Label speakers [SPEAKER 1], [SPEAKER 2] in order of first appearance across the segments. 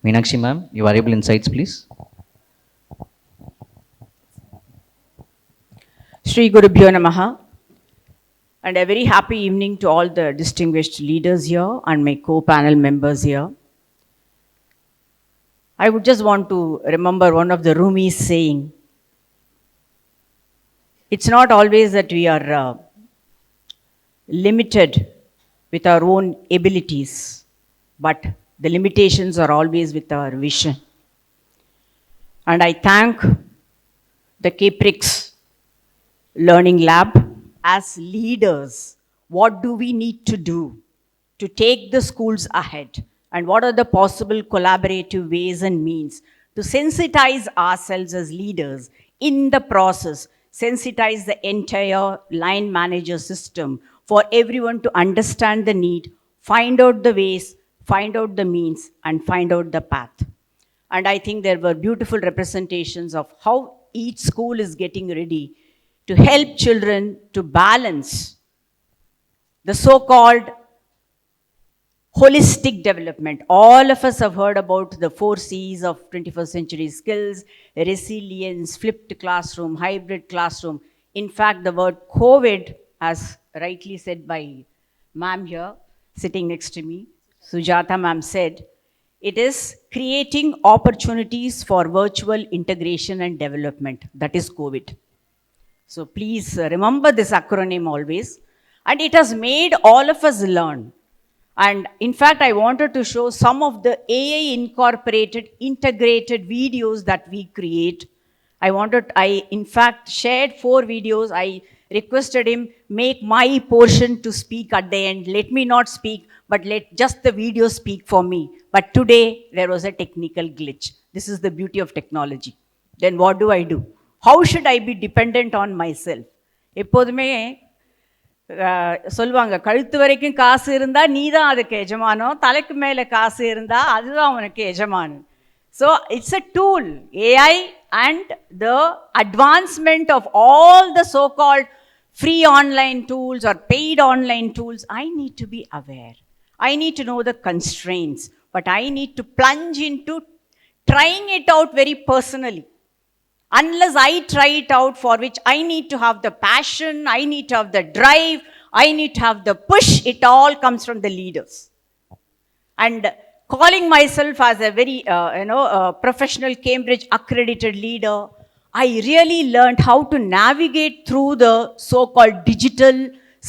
[SPEAKER 1] Meenakshi ma'am, your variable insights, please.
[SPEAKER 2] Shri Gurubhyo Namaha, and a very happy evening to all the distinguished leaders here and my co-panel members here. I would just want to remember one of the Rumi's saying, it's not always that we are limited with our own abilities, but the limitations are always with our vision. And I thank the Caprix Learning Lab as leaders. What do we need to do to take the schools ahead? And what are the possible collaborative ways and means to sensitize ourselves as leaders in the process, sensitize the entire line manager system for everyone to understand the need, find out the ways, find out the means, and find out the path. And I think there were beautiful representations of how each school is getting ready to help children to balance the so-called holistic development. All of us have heard about the 4 C's of 21st century skills: resilience, flipped classroom, hybrid classroom. In fact, the word COVID, as rightly said by ma'am here, sitting next to me, Sujata ma'am said, it is creating opportunities for virtual integration and development. That is COVID. So please remember this acronym always. And it has made all of us learn. And in fact, I wanted to show some of the AI incorporated, integrated videos that we create. I in fact shared 4 videos. I requested him, make my portion to speak at the end. Let me not speak, but let just the video speak for me. But today, there was a technical glitch. This is the beauty of technology. Then what do? How should I be dependent on myself? எப்போதுமே சொல்லுவாங்க, கழுத்து வரைக்கும் காசு இருந்தா நீ தான் அதுக்கு எஜமானம், தலைக்கு மேலே காசு இருந்தா அதுதான் உனக்கு எஜமானம். So it's a tool, AI and the advancement of all the so-called free online tools or paid online tools. I need to be aware. I need to know the constraints, but I need to plunge into trying it out very personally. Unless I try it out, for which I need to have the passion, I need to have the drive, I need to have the push, it all comes from the leaders. And calling myself as a very, professional Cambridge accredited leader, I really learned how to navigate through the so-called digital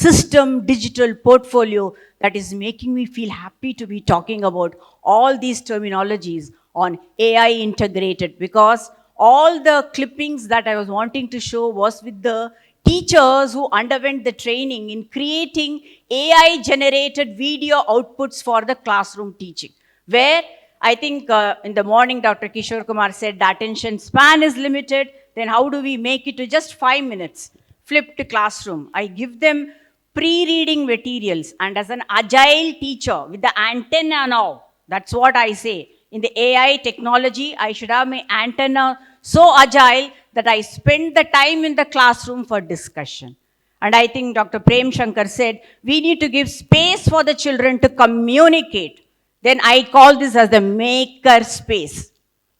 [SPEAKER 2] system, digital portfolio that is making me feel happy to be talking about all these terminologies on AI integrated, because all the clippings that I was wanting to show was with the teachers who underwent the training in creating AI-generated video outputs for the classroom teaching, where I think in the morning Dr. Kishore Kumar said the attention span is limited. Then how do we make it to just 5 minutes? Flipped classroom. I give them pre-reading materials, and as an agile teacher with the antenna now, that's what I say. In the AI technology, I should have my antenna so agile that I spend the time in the classroom for discussion. And I think Dr. Prem Shankar said, we need to give space for the children to communicate. Then I call this as the maker space.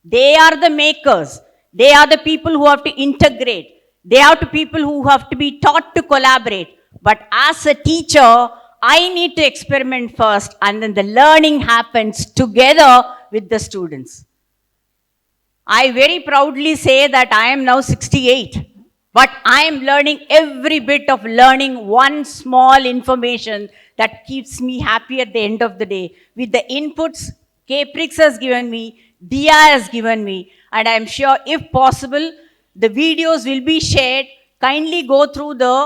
[SPEAKER 2] They are the makers. They are the people who have to integrate. They are the people who have to be taught to collaborate. But as a teacher, I need to experiment first, and then the learning happens together with the students. I very proudly say that I am now 68, but I am learning every bit of learning one small information that keeps me happy at the end of the day. With the inputs Caprix has given me, Dia has given me, and I am sure if possible, the videos will be shared. Kindly go through the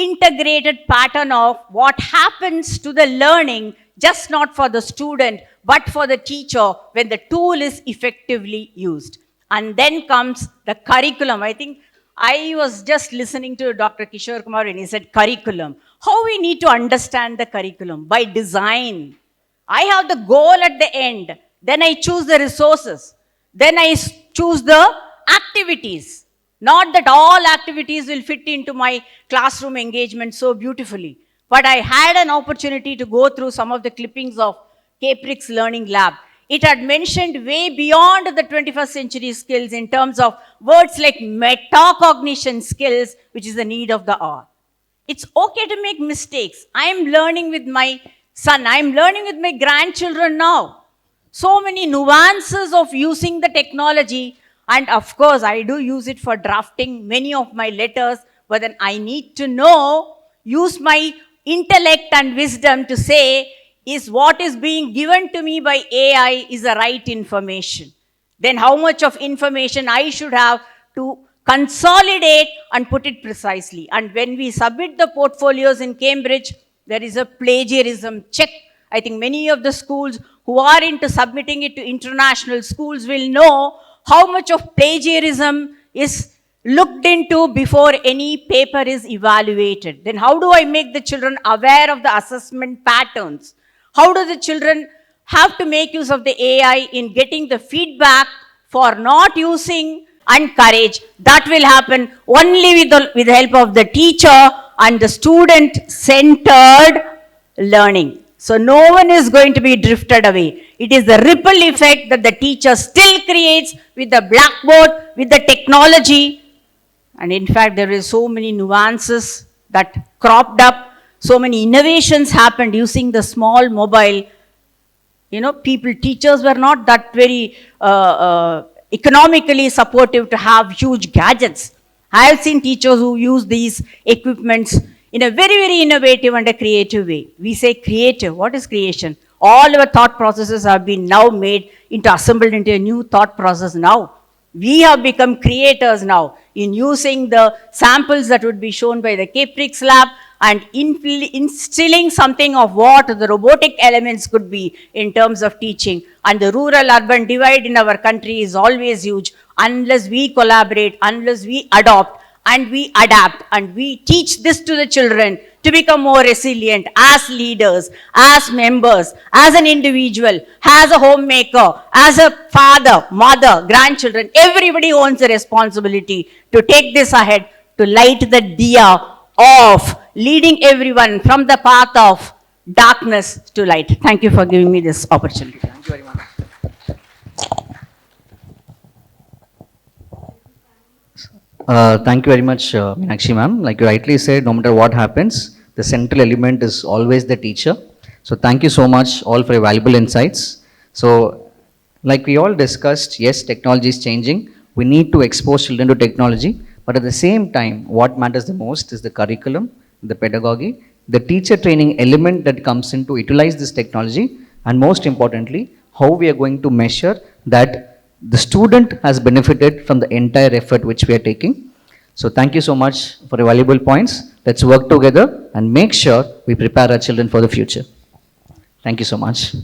[SPEAKER 2] integrated pattern of what happens to the learning, just not for the student, but for the teacher when the tool is effectively used. And then comes the curriculum. I think I was just listening to Dr. Kishore Kumar when he said curriculum. How we need to understand the curriculum? By design. I have the goal at the end. Then I choose the resources. Then I choose the activities. Not that all activities will fit into my classroom engagement so beautifully. But I had an opportunity to go through some of the clippings of Caprix Learning Lab. it had mentioned way beyond the 21st century skills in terms of words like metacognition skills, which is the need of the hour. It's okay to make mistakes. I am learning with my son, I am learning with my grandchildren now. So many nuances of using the technology, and of course, I do use it for drafting many of my letters, but then I need to know, use my intellect and wisdom to say, is what is being given to me by AI is the right information? Then how much of information I should have to consolidate and put it precisely. And when we submit the portfolios in Cambridge, there is a plagiarism check. I think many of the schools who are into submitting it to international schools will know how much of plagiarism is looked into before any paper is evaluated. Then how do I make the children aware of the assessment patterns? How do the children have to make use of the AI in getting the feedback for not using and courage? That will happen only with the help of the teacher and the student-centered learning. So no one is going to be drifted away. It is the ripple effect that the teacher still creates with the blackboard, with the technology. And in fact, there is so many nuances that cropped up. So many innovations happened using the small mobile. You know, teachers were not that very economically supportive to have huge gadgets. I have seen teachers who use these equipments in a very, very innovative and a creative way. We say creative. What is creation? All our thought processes have been now made into, assembled into a new thought process now. We have become creators now in using the samples that would be shown by the Caprix lab and instilling something of what the robotic elements could be in terms of teaching. And the rural-urban divide in our country is always huge unless we collaborate, unless we adopt and we adapt and we teach this to the children to become more resilient as leaders, as members, as an individual, as a homemaker, as a father, mother, grandchildren. Everybody owns a responsibility to take this ahead, to light the diya of leading everyone from the path of darkness to light. Thank you for giving me this opportunity.
[SPEAKER 1] Thank you very much. Thank you very much, Meenakshi ma'am. Like you rightly said, no matter what happens, the central element is always the teacher. So thank you so much all for your valuable insights. So like we all discussed, yes, technology is changing. We need to expose children to technology. But at the same time, what matters the most is the curriculum, the pedagogy, the teacher training element that comes in to utilize this technology, and most importantly, how we are going to measure that the student has benefited from the entire effort which we are taking. So thank you so much for your valuable points. Let's work together and make sure we prepare our children for the future. Thank you so much.